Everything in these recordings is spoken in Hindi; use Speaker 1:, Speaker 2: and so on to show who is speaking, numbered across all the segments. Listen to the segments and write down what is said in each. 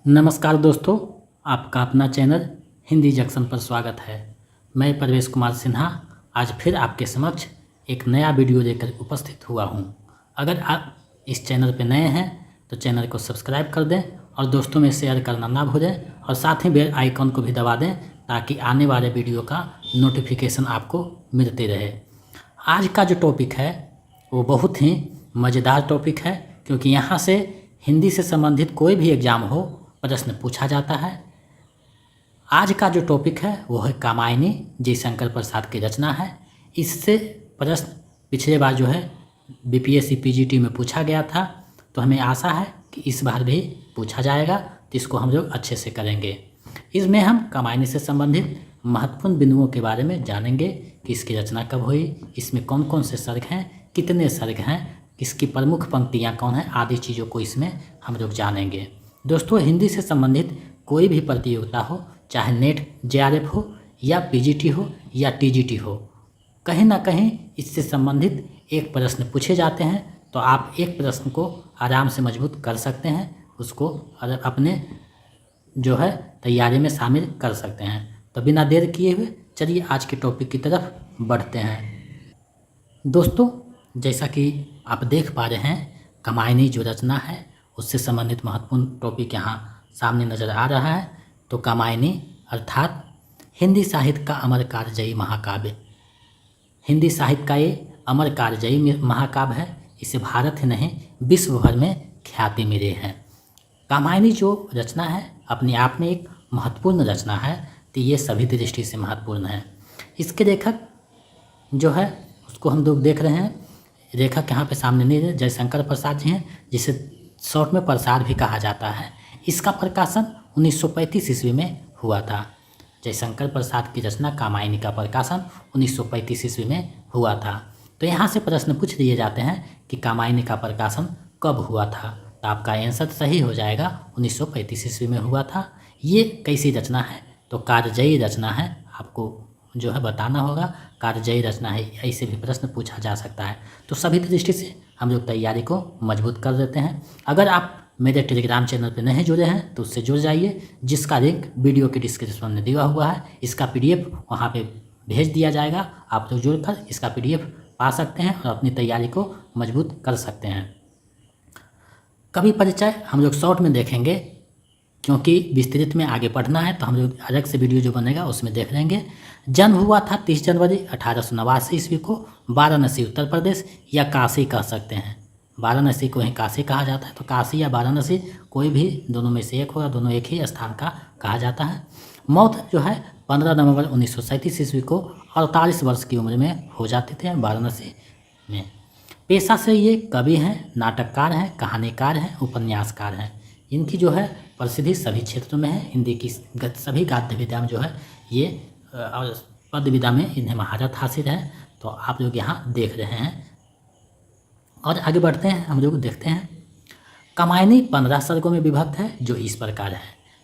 Speaker 1: नमस्कार दोस्तों, आपका अपना चैनल हिंदी जंक्शन पर स्वागत है। मैं परवेश कुमार सिन्हा आज फिर आपके समक्ष एक नया वीडियो लेकर उपस्थित हुआ हूं। अगर आप इस चैनल पर नए हैं तो चैनल को सब्सक्राइब कर दें और दोस्तों में शेयर करना ना भूलें और साथ ही बेल आइकन को भी दबा दें ताकि आने वाले वीडियो का नोटिफिकेशन आपको मिलते रहे। आज का जो टॉपिक है वो बहुत ही मज़ेदार टॉपिक है, क्योंकि यहाँ से हिंदी से संबंधित कोई भी एग्ज़ाम हो प्रश्न पूछा जाता है। आज का जो टॉपिक है वो है कामायनी जयशंकर प्रसाद की रचना है। इससे प्रश्न पिछले बार जो है बीपीएससी पीजीटी में पूछा गया था, तो हमें आशा है कि इस बार भी पूछा जाएगा, तो इसको हम लोग अच्छे से करेंगे। इसमें हम कामायनी से संबंधित महत्वपूर्ण बिंदुओं के बारे में जानेंगे कि इसकी रचना कब हुई, इसमें कौन कौन से सर्ग हैं, कितने सर्ग हैं, इसकी प्रमुख पंक्तियाँ कौन हैं, आदि चीज़ों को इसमें हम लोग जानेंगे। दोस्तों, हिंदी से संबंधित कोई भी प्रतियोगिता हो, चाहे नेट जेआरएफ हो या पीजीटी हो या टीजीटी हो, कहीं ना कहीं इससे संबंधित एक प्रश्न पूछे जाते हैं, तो आप एक प्रश्न को आराम से मजबूत कर सकते हैं, उसको अपने जो है तैयारी में शामिल कर सकते हैं। तो बिना देर किए हुए चलिए आज के टॉपिक की तरफ बढ़ते हैं। दोस्तों, जैसा कि आप देख पा रहे हैं, कामायनी जो रचना है उससे संबंधित महत्वपूर्ण टॉपिक यहाँ सामने नज़र आ रहा है। तो कामायनी अर्थात हिंदी साहित्य का अमर कारजयी महाकाव्य, हिंदी साहित्य का ये अमर कारजयी महाकाव्य है। इसे भारत ही नहीं विश्व भर में ख्याति मिली है। कामायनी जो रचना है अपने आप में एक महत्वपूर्ण रचना है, तो ये सभी दृष्टि से महत्वपूर्ण है। इसके लेखक जो है उसको हम लोग देख रहे हैं, लेखक यहाँ पे सामने नहीं है, जयशंकर प्रसाद जी हैं, जिसे शॉर्ट में प्रसाद भी कहा जाता है। इसका प्रकाशन 1935 ईस्वी में हुआ था। जयशंकर प्रसाद की रचना कामायनी का प्रकाशन 1935 ईस्वी में हुआ था। तो यहाँ से प्रश्न पूछ लिए जाते हैं कि कामायनी का प्रकाशन कब हुआ था, तो आपका आंसर सही हो जाएगा, 1935 ईस्वी में हुआ था। ये कैसी रचना है, तो कारजयी रचना है, आपको जो है बताना होगा कारजयी रचना है, ऐसे भी प्रश्न पूछा जा सकता है। तो सभी दृष्टि से हम लोग तैयारी को मजबूत कर देते हैं। अगर आप मेरे टेलीग्राम चैनल पर नहीं जुड़े हैं तो उससे जुड़ जाइए, जिसका लिंक वीडियो के डिस्क्रिप्शन में दिया हुआ है। इसका पीडीएफ वहाँ पे भेज दिया जाएगा, आप लोग जुड़कर इसका पीडीएफ पा सकते हैं और अपनी तैयारी को मजबूत कर सकते हैं। कभी परिचय हम लोग शॉर्ट में देखेंगे, क्योंकि विस्तृत में आगे पढ़ना है तो हम लोग अलग से वीडियो जो बनेगा उसमें देख लेंगे। जन्म हुआ था 30 जनवरी 1889 ईस्वी को वाराणसी उत्तर प्रदेश, या काशी कह सकते हैं। वाराणसी को ही काशी कहा जाता है, तो काशी या वाराणसी कोई भी दोनों में से एक होगा, दोनों एक ही स्थान का कहा जाता है। मौत जो है 15 नवंबर 1937 ईस्वी को 48 वर्ष की उम्र में हो जाते थे वाराणसी में। पेशा से ये कवि हैं, नाटककार हैं, कहानीकार हैं, उपन्यासकार हैं। इनकी जो है प्रसिद्धि सभी क्षेत्रों में है। हिंदी की सभी गद्य विधा में जो है ये और पद्य विधा में इन्हें महारत हासिल है। तो आप लोग यहाँ देख रहे हैं और आगे बढ़ते हैं, हम लोग देखते हैं। कामायनी 15 सर्गों में विभक्त है, जो इस प्रकार है।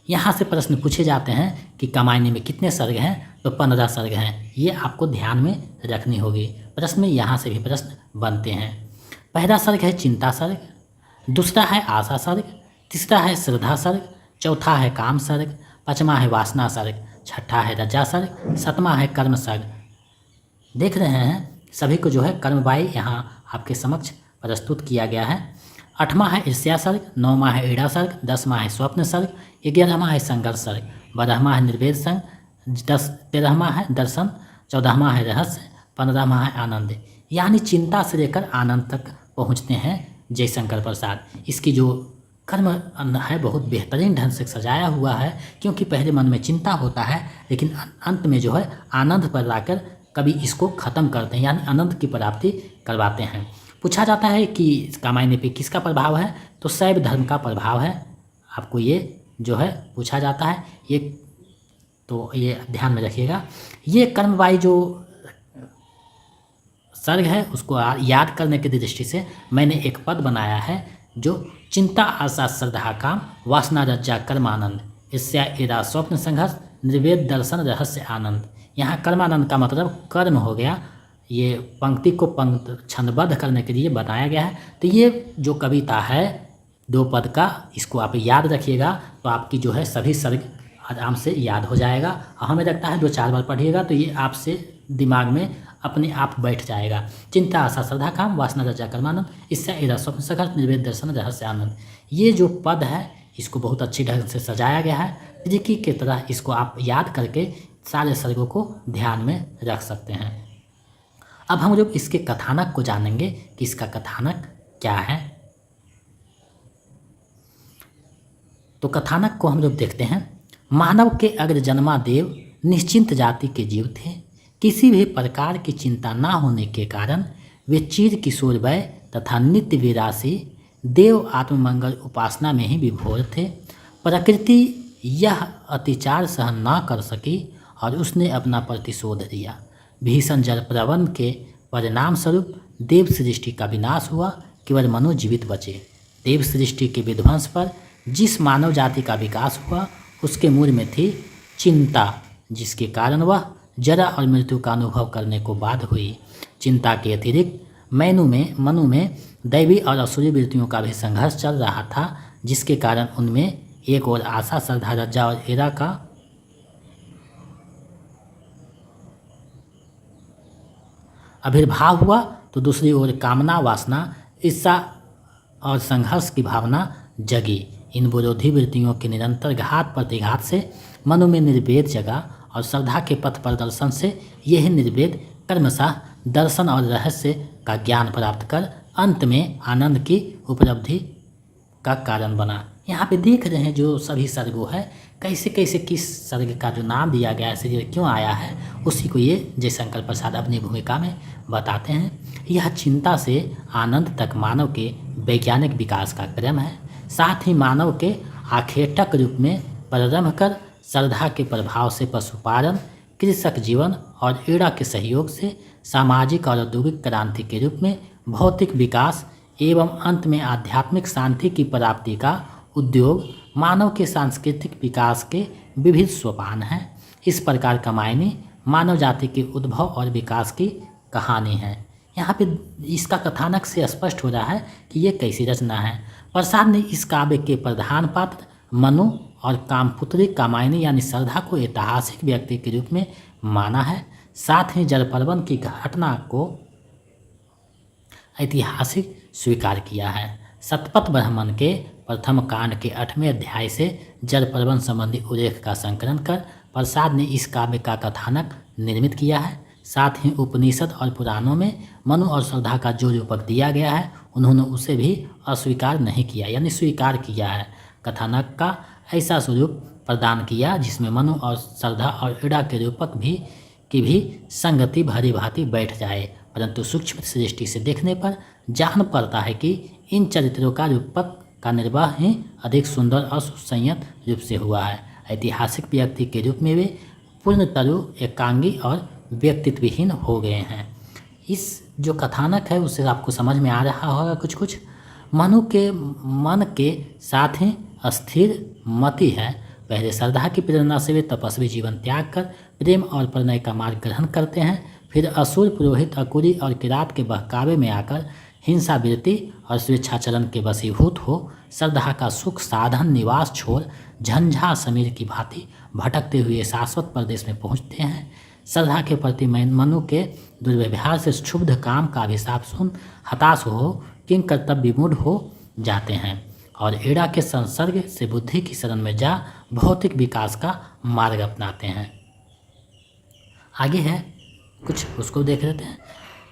Speaker 1: यहाँ से प्रश्न पूछे जाते हैं कि कामायनी में कितने सर्ग हैं, तो 15 सर्ग हैं। ये आपको ध्यान में रखनी होगी, प्रश्न में यहाँ से भी प्रश्न बनते हैं। पहला सर्ग है चिंता सर्ग, दूसरा है आशा सर्ग, तीसरा है श्रद्धा सर्ग, चौथा है काम सर्ग, पाँचवा है वासना सर्ग, छठा है रजा सर्ग, सातवां है कर्म सर्ग। देख रहे हैं सभी को जो है कर्मबाई यहाँ आपके समक्ष प्रस्तुत किया गया है। 8वां है ईर्ष्या सर्ग, 9वां है ईड़ा सर्ग, 10वां है स्वप्न सर्ग, 11वां है संघर्ष सर्ग, 12वां है निर्वेद सर्ग, 13वां है दर्शन, 14वां है रहस्य, 15वां है आनंद। यानी चिंता से लेकर आनंद तक पहुँचते हैं जयशंकर प्रसाद। इसकी जो कर्म है बहुत बेहतरीन ढंग से सजाया हुआ है, क्योंकि पहले मन में चिंता होता है, लेकिन अंत में जो है आनंद पर लाकर कभी इसको ख़त्म करते हैं, यानी आनंद की प्राप्ति करवाते हैं। पूछा जाता है कि कामायनी पे किसका प्रभाव है, तो शैव धर्म का प्रभाव है। आपको ये जो है पूछा जाता है, ये तो ये ध्यान में रखिएगा। ये कर्मवाई जो सर्ग है उसको याद करने की दृष्टि से मैंने एक पद बनाया है, जो चिंता आशा श्रद्धा काम, वासना रज्जा कर्मानंद, ईर्ष्या ईड़ा स्वप्न संघर्ष, निर्वेद दर्शन रहस्य आनंद। यहाँ कर्मानंद का मतलब कर्म हो गया। ये पंक्ति को छंदबद्ध करने के लिए बताया गया है। तो ये जो कविता है 2 पद का इसको आप याद रखिएगा तो आपकी जो है सभी सर्ग आराम से याद हो जाएगा। और हमें लगता है 2-4 बार पढ़िएगा तो ये आपसे दिमाग में अपने आप बैठ जाएगा। चिंता आशा श्रद्धा काम वासना रजा कर्मानंद इससे एरा स्वप्न सखर निर्वेद दर्शन रहस्य आनंद। ये जो पद है इसको बहुत अच्छी ढंग से सजाया गया है। तरीके की तरह इसको आप याद करके सारे सर्गों को ध्यान में रख सकते हैं। अब हम लोग इसके कथानक को जानेंगे कि इसका कथानक क्या है। तो कथानक को हम लोग देखते हैं। मानव के अग्र जन्मा देव निश्चिंत जाति के जीव थे। किसी भी प्रकार की चिंता ना होने के कारण वे चीर किशोर वय तथा नित्य विरासी देव आत्ममंगल उपासना में ही विभोर थे। प्रकृति यह अतिचार सहन ना कर सकी और उसने अपना प्रतिशोध लिया। भीषण जल प्रबंध के परिणाम स्वरूप देव सृष्टि का विनाश हुआ, केवल मनु जीवित बचे। देव सृष्टि के विध्वंस पर जिस मानव जाति का विकास हुआ उसके मूल में थी चिंता, जिसके कारण वह जरा और मृत्यु का अनुभव करने को बाध्य हुई। चिंता के अतिरिक्त मनु में दैवी और असुरी वृत्तियों का भी संघर्ष चल रहा था, जिसके कारण उनमें एक और आशा श्रद्धा रज्जा और एरा का आविर्भाव हुआ तो दूसरी ओर कामना वासना ईर्षा और संघर्ष की भावना जगी। इन विरोधी वृत्तियों के निरंतर घात प्रतिघात से मनु में निर्वेद जगा और श्रद्धा के पथ प्रदर्शन से यह निर्वेद कर्मशः दर्शन और रहस्य का ज्ञान प्राप्त कर अंत में आनंद की उपलब्धि का कारण बना। यहाँ पे देख रहे हैं जो सभी सर्गों है कैसे कैसे किस सर्ग का जो नाम दिया गया है, शरीर क्यों आया है, उसी को ये जयशंकर प्रसाद अपनी भूमिका में बताते हैं। यह चिंता से आनंद तक मानव के वैज्ञानिक विकास का क्रम है। साथ ही मानव के आखेटक रूप में प्रारंभ कर श्रद्धा के प्रभाव से पशुपालन, कृषक जीवन और एड़ा के सहयोग से सामाजिक और औद्योगिक क्रांति के रूप में भौतिक विकास एवं अंत में आध्यात्मिक शांति की प्राप्ति का उद्योग मानव के सांस्कृतिक विकास के विविध सोपान हैं। इस प्रकार का मायने मानव जाति के उद्भव और विकास की कहानी है। यहाँ पे इसका कथानक से स्पष्ट हो रहा है कि ये कैसी रचना है। प्रसाद ने इस काव्य के प्रधान पात्र मनु और कामपुत्री कामायनी यानी श्रद्धा को ऐतिहासिक व्यक्ति के रूप में माना है। साथ ही जलपर्वन की घटना को ऐतिहासिक स्वीकार किया है। शतपथ ब्राह्मण के प्रथम कांड के 8वें अध्याय से जलपर्वन संबंधी उल्लेख का संकलन कर प्रसाद ने इस काव्य का कथानक निर्मित किया है। साथ ही उपनिषद और पुराणों में मनु और श्रद्धा का जो रूपक दिया गया है उन्होंने उसे भी अस्वीकार नहीं किया यानी स्वीकार किया है। कथानक का ऐसा स्वरूप प्रदान किया जिसमें मनु और श्रद्धा और एड़ा के रूपक की भी संगति भली भांति बैठ जाए, परंतु सूक्ष्म दृष्टि से देखने पर जान पड़ता है कि इन चरित्रों का रूपक का निर्वाह ही अधिक सुंदर और सुसंयत रूप से हुआ है। ऐतिहासिक व्यक्ति के रूप में वे पूर्णतरु एकांगी और व्यक्तित्वहीन हो गए हैं। इस जो कथानक है उससे आपको समझ में आ रहा होगा कुछ मनु के मन के साथ ही अस्थिर मति है। पहले श्रद्धा की प्रेरणा से वे तपस्वी जीवन त्याग कर प्रेम और प्रणय का मार्ग ग्रहण करते हैं। फिर असुर पुरोहित अकुरी और किरात के बहकावे में आकर हिंसा वृत्ति और स्वेच्छाचरण के वशीभूत हो श्रद्धा का सुख साधन निवास छोड़ झंझा समीर की भांति भटकते हुए शाश्वत प्रदेश में पहुंचते हैं। श्रद्धा के प्रति मनु के दुर्व्यवहार से क्षुब्ध काम का अभिशाप सुन हताश हो किंग कर्तव्य विमूढ़ हो जाते हैं और एड़ा के संसर्ग से बुद्धि की शरण में जा भौतिक विकास का मार्ग अपनाते हैं। आगे है कुछ उसको देख लेते हैं।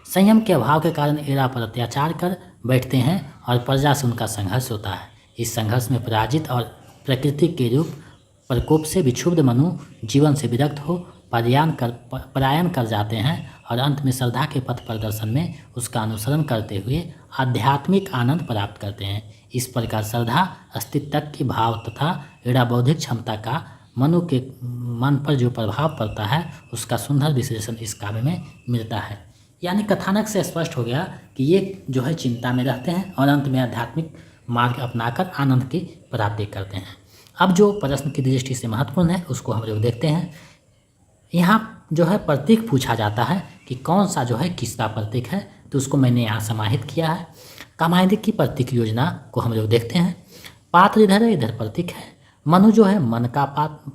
Speaker 1: संयम के अभाव के कारण एड़ा पर अत्याचार कर बैठते हैं और प्रजा से उनका संघर्ष होता है। इस संघर्ष में पराजित और प्रकृति के रूप प्रकोप से विक्षुब्ध मनु जीवन से विरक्त हो पलायन कर जाते हैं और अंत में श्रद्धा के पथ प्रदर्शन में उसका अनुसरण करते हुए आध्यात्मिक आनंद प्राप्त करते हैं। इस प्रकार श्रद्धा अस्तित्व के भाव तथा एड़ा बौद्धिक क्षमता का मनु के मन पर जो प्रभाव पड़ता है उसका सुंदर विश्लेषण इस काव्य में मिलता है। यानी कथानक से स्पष्ट हो गया कि ये जो है चिंता में रहते हैं और अंत में आध्यात्मिक मार्ग अपनाकर आनंद की प्राप्ति करते हैं। अब जो प्रश्न की दृष्टि से महत्वपूर्ण है उसको हम लोग देखते हैं। यहाँ जो है प्रतीक पूछा जाता है कि कौन सा जो है किसका प्रतीक है, तो उसको मैंने यहाँ समाहित किया है। कामायनी की प्रतीक योजना को हम लोग देखते हैं। पात्र इधर है, इधर प्रतीक है। मनु जो है मन का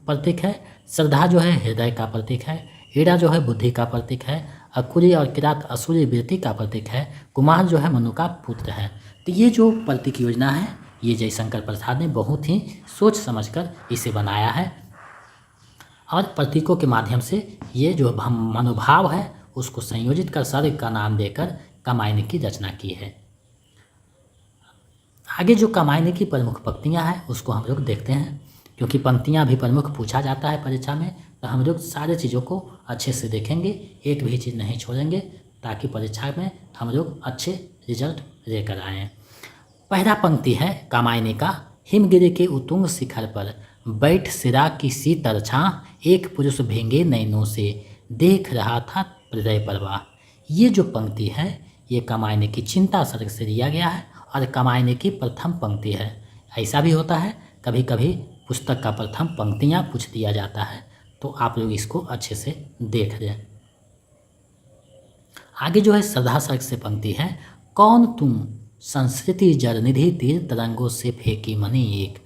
Speaker 1: प्रतीक है। श्रद्धा जो है हृदय का प्रतीक है। ईड़ा जो है बुद्धि का प्रतीक है। अकुरी और किरात असुरी वृत्ति का प्रतीक है। कुमार जो है मनु का पुत्र है। तो ये जो प्रतीक योजना है, ये जयशंकर प्रसाद ने बहुत ही सोच समझकर इसे बनाया है और प्रतीकों के माध्यम से ये जो मनोभाव है उसको संयोजित कर सर्ग का नाम देकर कामायनी की रचना की है। आगे जो कामायनी की प्रमुख पंक्तियाँ हैं उसको हम लोग देखते हैं, क्योंकि पंक्तियाँ भी प्रमुख पूछा जाता है परीक्षा में, तो हम लोग सारे चीज़ों को अच्छे से देखेंगे, एक भी चीज़ नहीं छोड़ेंगे, ताकि परीक्षा में हम लोग अच्छे रिजल्ट लेकर आएँ। पहला पंक्ति है कामायनी का। हिमगिरी के उतुंग शिखर पर बैठ सिरा की शीतल छां, एक पुरुष भींगे नैनों से देख रहा था हृदय परवाह। ये जो पंक्ति है ये कामायनी की चिंता सर्ग से लिया गया है और कामायनी की प्रथम पंक्ति है। ऐसा भी होता है कभी कभी पुस्तक का प्रथम पंक्तियाँ पूछ दिया जाता है, तो आप लोग इसको अच्छे से देख लें। आगे जो है श्रद्धा सर्ग से पंक्ति है। कौन तुम संस्कृति जलनिधि तीर तरंगों से फेंकी मणि एक,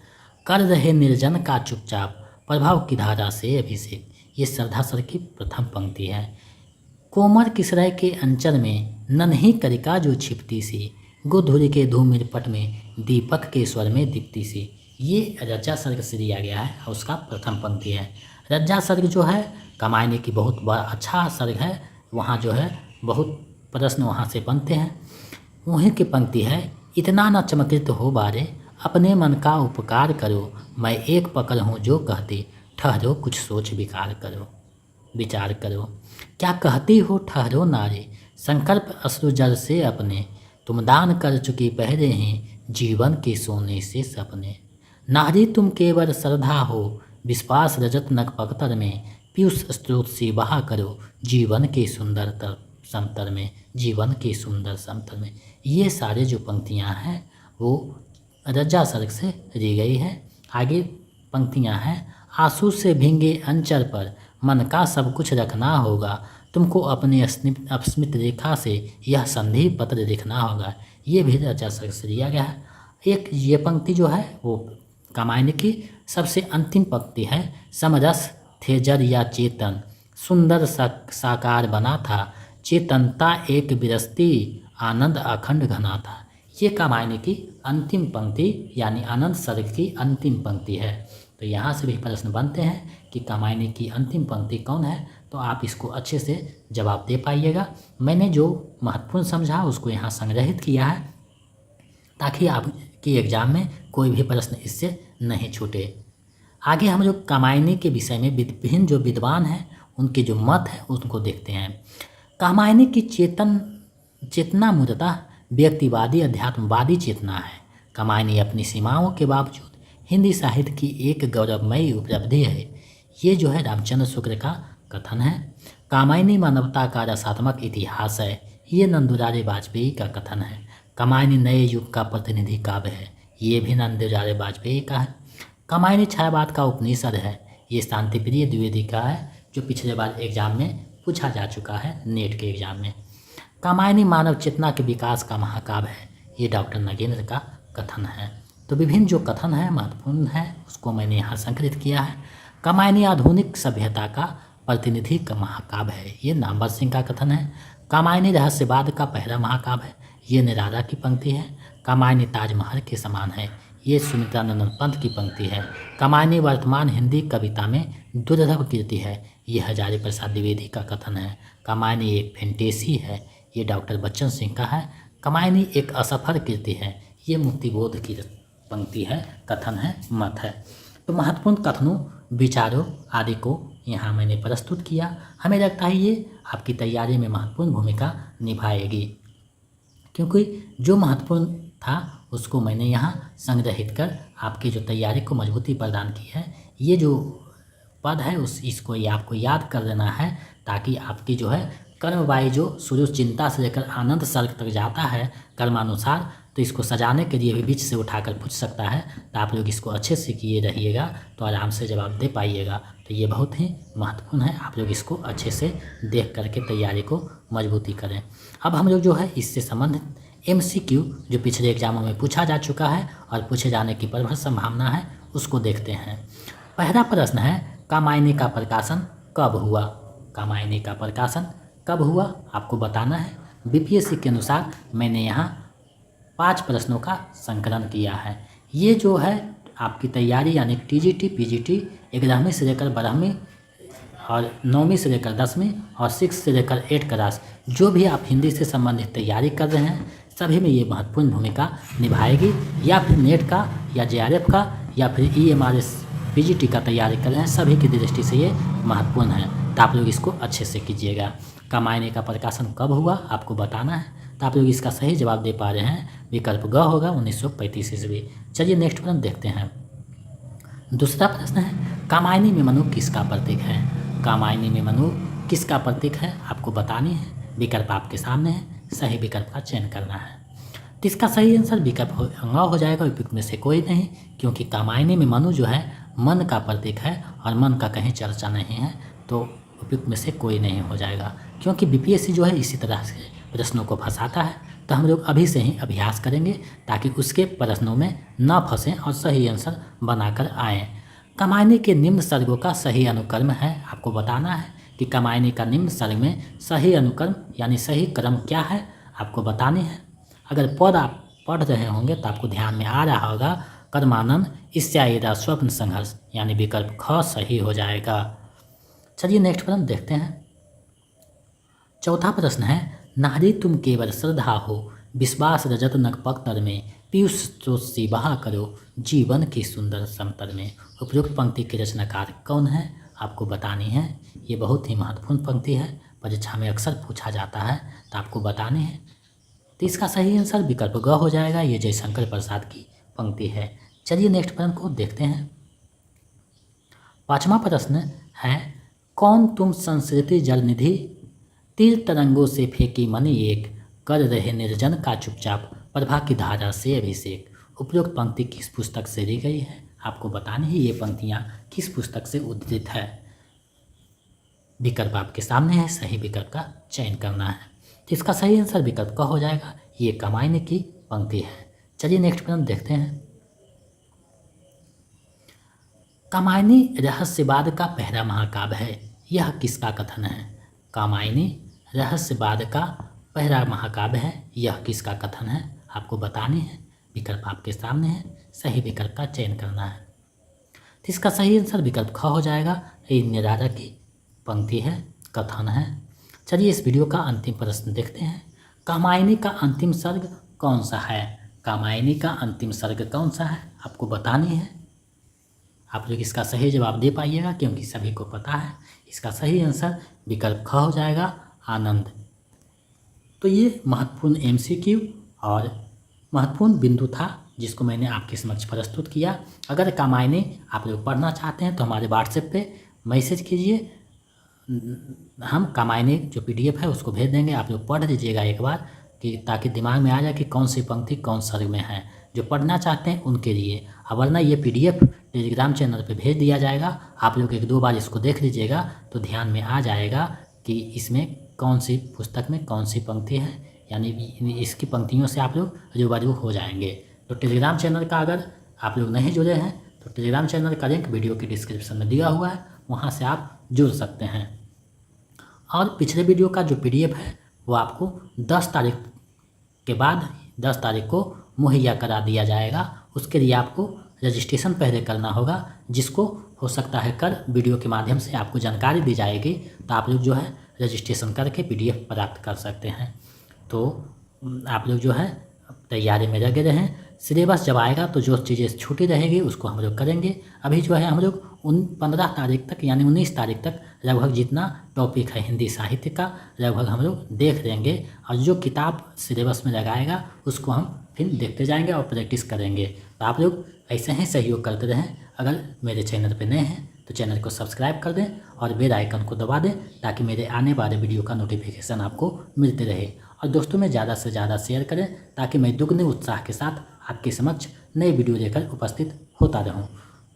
Speaker 1: कर रहे निर्जन का चुपचाप प्रभाव की धारा से अभिषेक। ये श्रद्धा सर्ग की प्रथम पंक्ति है। कोमर किसराय के अंचल में नन्ही करिका जो छिपती सी, गोधूली के धूमिरपट में दीपक के स्वर में दीप्ति सी। ये रज्जा सर्ग से लिया गया है और उसका प्रथम पंक्ति है। रज्जा सर्ग जो है कामायनी की बहुत बड़ा अच्छा सर्ग है, वहाँ जो है बहुत प्रश्न वहाँ से बनते हैं। वहीं की पंक्ति है। इतना न चमकित हो बारे, अपने मन का उपकार करो, मैं एक पकड़ हूँ जो कहती, ठहरो कुछ सोच विचार करो। क्या कहती हो ठहरो नारी, संकल्प अश्रु जल से अपने, तुम दान कर चुकी पहले हैं जीवन के सोने से सपने। नारी तुम केवल श्रद्धा हो, विश्वास रजत नग पकतर में, पीयूष स्रोत से बहा करो जीवन के सुंदर समतर में, जीवन के सुंदर समतर में। ये सारे जो पंक्तियाँ हैं वो रज्जा सर्ग से ली गई है। आगे पंक्तियाँ हैं। आंसू से भींगे अंचल पर मन का सब कुछ रखना होगा, तुमको अपने अस्मित रेखा से यह संधि पत्र लिखना होगा। ये भी रज्जा सर्ग से लिया गया है। एक ये पंक्ति जो है वो कामायनी की सबसे अंतिम पंक्ति है। समरस थे जर या चेतन, सुंदर साकार बना था, चेतनता एक विरस्ती, आनंद अखंड घना था। ये कामायनी की अंतिम पंक्ति यानी आनंद सर्ग की अंतिम पंक्ति है। तो यहाँ से भी प्रश्न बनते हैं कि कामायनी की अंतिम पंक्ति कौन है, तो आप इसको अच्छे से जवाब दे पाइएगा। मैंने जो महत्वपूर्ण समझा उसको यहाँ संग्रहित किया है, ताकि आपकी एग्जाम में कोई भी प्रश्न इससे नहीं छूटे। आगे हम लोग कामायनी के विषय में विभिन्न जो विद्वान हैं उनके जो मत है उनको देखते हैं। कामायनी की चेतना मूलतः व्यक्तिवादी अध्यात्मवादी चेतना है। कामायनी अपनी सीमाओं के बावजूद हिंदी साहित्य की एक गौरवमयी उपलब्धि है। ये जो है रामचंद्र शुक्ल का कथन है। कामायनी मानवता का रसात्मक इतिहास है, ये नंदुलारे वाजपेयी का कथन है। कामायनी नए युग का प्रतिनिधि काव्य है, ये भी नंदुलारे वाजपेयी का है। कामायनी छायावाद का उपनिषद है, ये शांतिप्रिय द्विवेदी का है, जो पिछले बार एग्जाम में पूछा जा चुका है नेट के एग्जाम में। कामायनी मानव चेतना के विकास का महाकाव्य है, ये डॉक्टर नगेंद्र का कथन है। तो विभिन्न जो कथन है महत्वपूर्ण है उसको मैंने यहाँ संकलित किया है। कामायनी आधुनिक सभ्यता का प्रतिनिधि का महाकाव्य है, ये नामवर सिंह का कथन है। कामायनी रहस्यवाद का पहला महाकाव्य है, ये निराला की पंक्ति है। कामायनी ताजमहल के समान है, ये सुमित्रानंद पंत की पंक्ति है। कामायनी वर्तमान हिंदी कविता में दुर्लभ कीर्ति है, ये हजारी प्रसाद द्विवेदी का कथन है। कामायनी एक फैंटेसी है, ये डॉक्टर बच्चन सिंह का है। कामायनी एक असफल कीर्ति है, ये मुक्तिबोध की पंक्ति है, कथन है, मत है। तो महत्वपूर्ण कथनों विचारों आदि को यहाँ मैंने प्रस्तुत किया। हमें लगता है ये आपकी तैयारी में महत्वपूर्ण भूमिका निभाएगी, क्योंकि जो महत्वपूर्ण था उसको मैंने यहाँ संग्रहित कर आपकी जो तैयारी को मजबूती प्रदान की है। ये जो पद है इसको आपको याद कर लेना है, ताकि आपकी जो है कर्मवाई जो शुरू चिंता से लेकर आनंद सर्ग तक जाता है कर्मानुसार, तो इसको सजाने के लिए भी बीच से उठाकर पूछ सकता है। तो आप लोग इसको अच्छे से किए रहिएगा तो आराम से जवाब दे पाइएगा। तो ये बहुत ही महत्वपूर्ण है, आप लोग इसको अच्छे से देख करके तैयारी को मजबूती करें। अब हम लोग जो है इससे संबंधित MCQ जो पिछले एग्जामों में पूछा जा चुका है और पूछे जाने की प्रबल संभावना है, उसको देखते हैं। पहला प्रश्न है, कामायनी का प्रकाशन कब हुआ? कामायनी का प्रकाशन कब हुआ आपको बताना है। BPSC के अनुसार मैंने यहाँ 5 प्रश्नों का संकलन किया है। ये जो है आपकी तैयारी यानी TGT PGT 11वीं से लेकर 12वीं और 9वीं से लेकर 10वीं और 6 से लेकर 8 क्लास जो भी आप हिंदी से संबंधित तैयारी कर रहे हैं, सभी में ये महत्वपूर्ण भूमिका निभाएगी। या फिर नेट का या JRF का या फिर EMRS PGT का तैयारी कर रहे हैं, सभी की दृष्टि से ये महत्वपूर्ण है, तो आप लोग इसको अच्छे से कीजिएगा। कामायनी का प्रकाशन कब हुआ आपको बताना है, तो आप लोग इसका सही जवाब दे पा रहे हैं, विकल्प ग होगा 1935 ईस्वी। चलिए नेक्स्ट प्रश्न देखते हैं। दूसरा प्रश्न है, कामायनी में मनु किसका प्रतीक है? कामायनी में मनु किसका प्रतीक है आपको बतानी है। विकल्प आपके सामने है, सही विकल्प का चयन करना है। तो इसका सही आंसर विकल्प ग हो जाएगा, उपयुक्त में से कोई नहीं, क्योंकि कामायनी में मनु जो है मन का प्रतीक है और मन का कहीं चर्चा नहीं है, तो उपयुक्त में से कोई नहीं हो जाएगा। क्योंकि BPSC जो है इसी तरह से प्रश्नों को फंसाता है, तो हम लोग अभी से ही अभ्यास करेंगे ताकि उसके प्रश्नों में न फंसें और सही आंसर बनाकर आएँ। कामायनी के निम्न सर्गों का सही अनुक्रम है आपको बताना है कि कामायनी का निम्न सर्ग में सही अनुक्रम यानी सही क्रम क्या है आपको बतानी है। अगर पद आप पढ़ रहे होंगे तो आपको ध्यान में आ रहा होगा, कर्मानंद ईर्ष्या स्वप्न संघर्ष, यानी विकल्प ख सही हो जाएगा। चलिए नेक्स्ट प्रश्न देखते हैं। चौथा प्रश्न है, नारी तुम केवल श्रद्धा हो, विश्वास रजत नखपक्तर में, पीयूष स्रोत बहा करो, जीवन के सुंदर समतर में। उपयुक्त पंक्ति के रचनाकार कौन है आपको बतानी है। ये बहुत ही महत्वपूर्ण पंक्ति है, परीक्षा में अक्सर पूछा जाता है, तो आपको बतानी है। तो इसका सही आंसर विकल्प ग हो जाएगा, ये जयशंकर प्रसाद की पंक्ति है। चलिए नेक्स्ट प्रश्न को देखते हैं। पांचवा प्रश्न है, कौन तुम संस्कृति जल निधि, तीर तरंगों से फेंकी मणि एक, कर रहे निर्जन का चुपचाप, प्रभा की धारा से अभिषेक। उपयुक्त पंक्ति किस पुस्तक से ली गई है आपको बतानी है। ये पंक्तियाँ किस पुस्तक से उद्धृत है। विकल्प आपके सामने है, सही विकल्प का चयन करना है। तो इसका सही आंसर विकल्प का हो जाएगा, ये कामायनी की पंक्ति है। चलिए नेक्स्ट प्रश्न देखते हैं। कामायनी रहस्यवाद का पहला महाकाव्य है, यह किसका कथन है। कामायनी रहस्यवाद का पहला महाकाव्य है, यह किसका कथन है आपको बतानी है। विकल्प आपके सामने है, सही विकल्प का चयन करना है। तो इसका सही आंसर विकल्प ख हो जाएगा, ये निराला की पंक्ति है, कथन है। चलिए इस वीडियो का अंतिम प्रश्न देखते हैं। कामायनी का अंतिम सर्ग कौन सा है। कामायनी का अंतिम सर्ग कौन सा है आपको बतानी है। आप लोग इसका सही जवाब दे पाइएगा, क्योंकि सभी को पता है। इसका सही आंसर विकल्प ख हो जाएगा, आनंद। तो ये महत्वपूर्ण MCQ और महत्वपूर्ण बिंदु था जिसको मैंने आपके समक्ष प्रस्तुत किया। अगर कामायनी आप लोग पढ़ना चाहते हैं तो हमारे व्हाट्सएप पे मैसेज कीजिए, हम कामायनी जो PDF है उसको भेज देंगे। आप लोग पढ़ लीजिएगा एक बार, कि ताकि दिमाग में आ जाए कि कौन सी पंक्ति कौन सर्ग में है। जो पढ़ना चाहते हैं उनके लिए, और वरना ये PDF टेलीग्राम चैनल पे भेज दिया जाएगा। आप लोग 1-2 बार इसको देख लीजिएगा तो ध्यान में आ जाएगा कि इसमें कौन सी पुस्तक में कौन सी पंक्ति है, यानी इसकी पंक्तियों से आप लोग रूबरू हो जाएंगे। तो टेलीग्राम चैनल का अगर आप लोग नहीं जुड़े हैं तो टेलीग्राम चैनल का लिंक वीडियो की डिस्क्रिप्शन में दिया हुआ है, वहाँ से आप जुड़ सकते हैं। और पिछले वीडियो का जो PDF है वो आपको 10 तारीख के बाद 10 तारीख को मुहैया करा दिया जाएगा। उसके लिए आपको रजिस्ट्रेशन पहले करना होगा, जिसको हो सकता है कल वीडियो के माध्यम से आपको जानकारी दी जाएगी, तो आप लोग जो है रजिस्ट्रेशन करके PDF प्राप्त कर सकते हैं। तो आप लोग जो है तैयारी में लगे रहें। सिलेबस जब आएगा तो जो चीज़ें छूटी रहेगी उसको हम लोग करेंगे। अभी जो है हम लोग 15 तारीख तक यानी 19 तारीख तक लगभग जितना टॉपिक है हिंदी साहित्य का लगभग हम लोग देख लेंगे, और जो किताब सिलेबस में लगाएगा उसको हम फिर देखते जाएंगे और प्रैक्टिस करेंगे। तो आप लोग ऐसे ही सहयोग करते रहें। अगर मेरे चैनल पर नए हैं तो चैनल को सब्सक्राइब कर दें और बेल आइकन को दबा दें, ताकि मेरे आने वाले वीडियो का नोटिफिकेशन आपको मिलते रहे। और दोस्तों में ज़्यादा से ज़्यादा शेयर करें, ताकि मैं दुगने उत्साह के साथ आपके समक्ष नई वीडियो लेकर उपस्थित होता रहूं।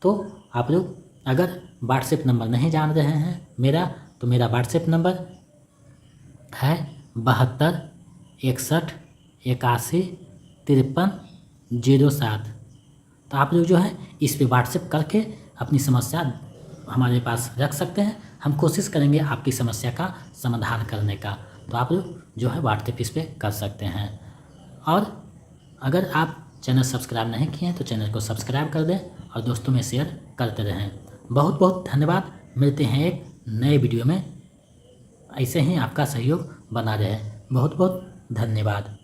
Speaker 1: तो आप लोग अगर व्हाट्सएप नंबर नहीं जान रहे हैं मेरा, तो मेरा व्हाट्सएप नंबर है 72 61 815307। तो आप लोग जो है इस पे व्हाट्सएप करके अपनी समस्या हमारे पास रख सकते हैं। हम कोशिश करेंगे आपकी समस्या का समाधान करने का। तो आप लोग जो है व्हाट्सएप इस पे कर सकते हैं। और अगर आप चैनल सब्सक्राइब नहीं किए हैं तो चैनल को सब्सक्राइब कर दें और दोस्तों में शेयर करते रहें। बहुत बहुत धन्यवाद। मिलते हैं एक नए वीडियो में। ऐसे ही आपका सहयोग बना रहे। बहुत बहुत धन्यवाद।